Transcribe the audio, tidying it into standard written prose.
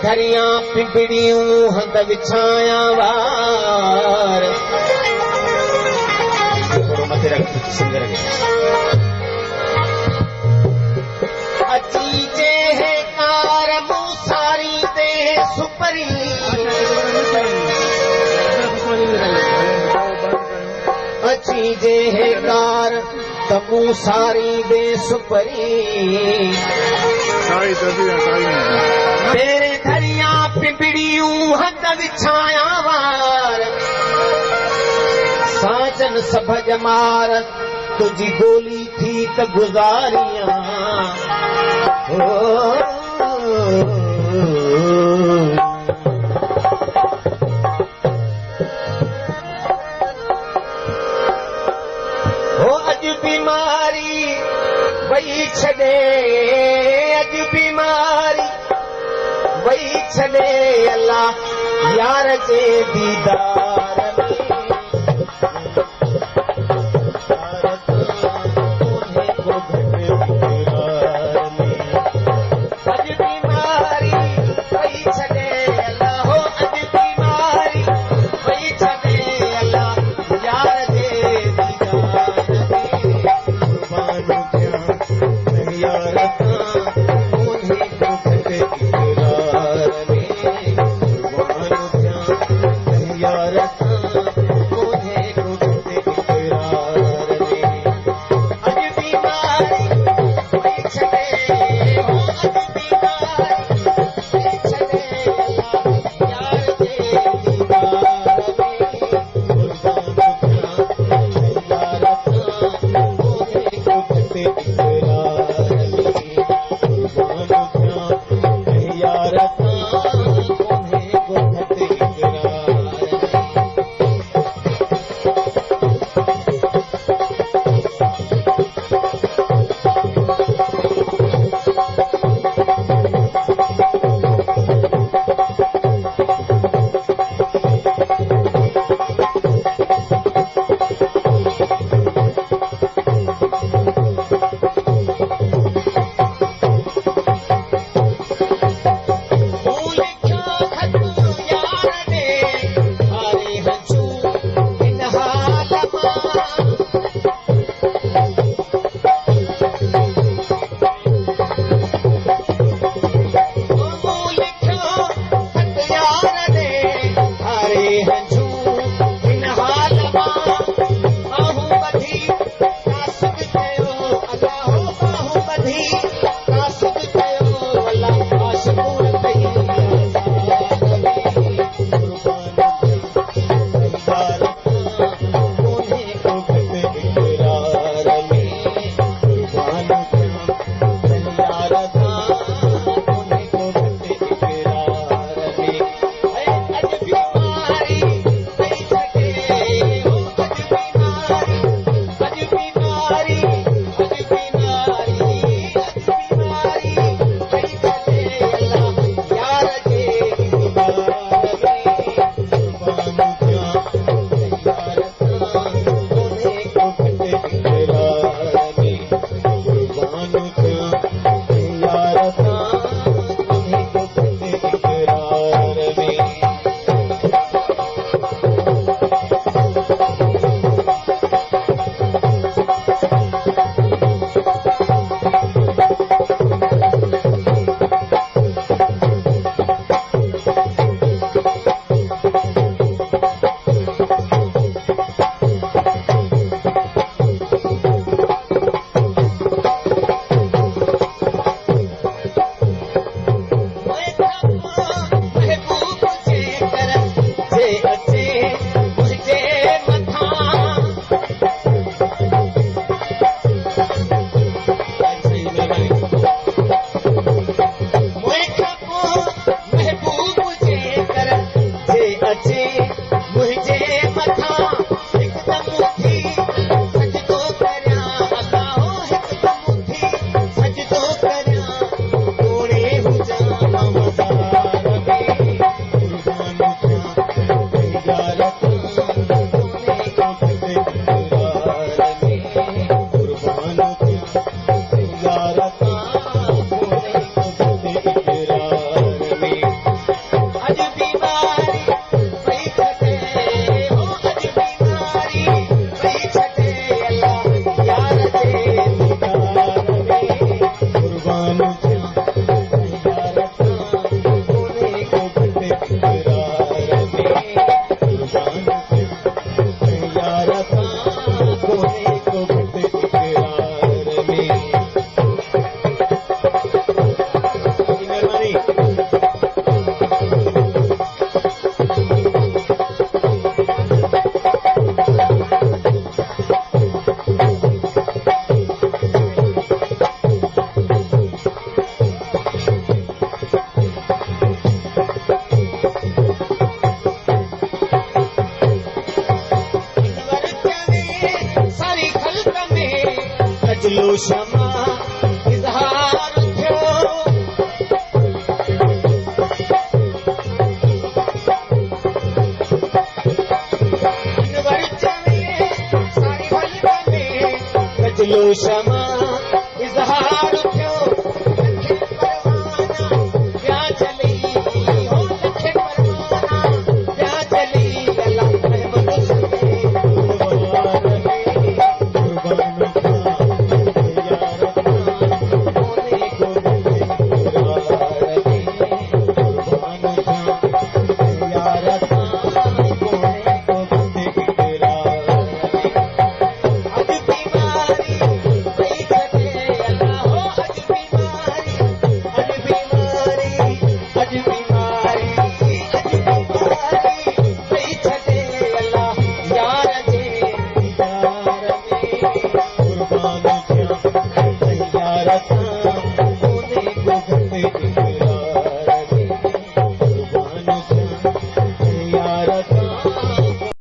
धरियां पिंपड़ियूं हंध विछाया वार मथे रख सिंगर अची जे है कार मूसारी दे सुपरी अची जे है कार तमू सारी दे सुपरी तेरे धरियां पिंपड़ियूं हंध विछाया वार साजन सभ जमार तुझी गोली थी त गुज़ारियां हो अॼु बीमारी वई छॾे अॼु बीमारी वई छॾे अल्लाह यार जे दीदार कजलो शमा इज़हार थियो अनवर चवे सारी हलवा में कजलो शमा इज़हार थियो लखे परवाना क्या चली हो लखे परवाना क्या चली अल्लाह रहमत सके कुर्बान में कुर्बान Rata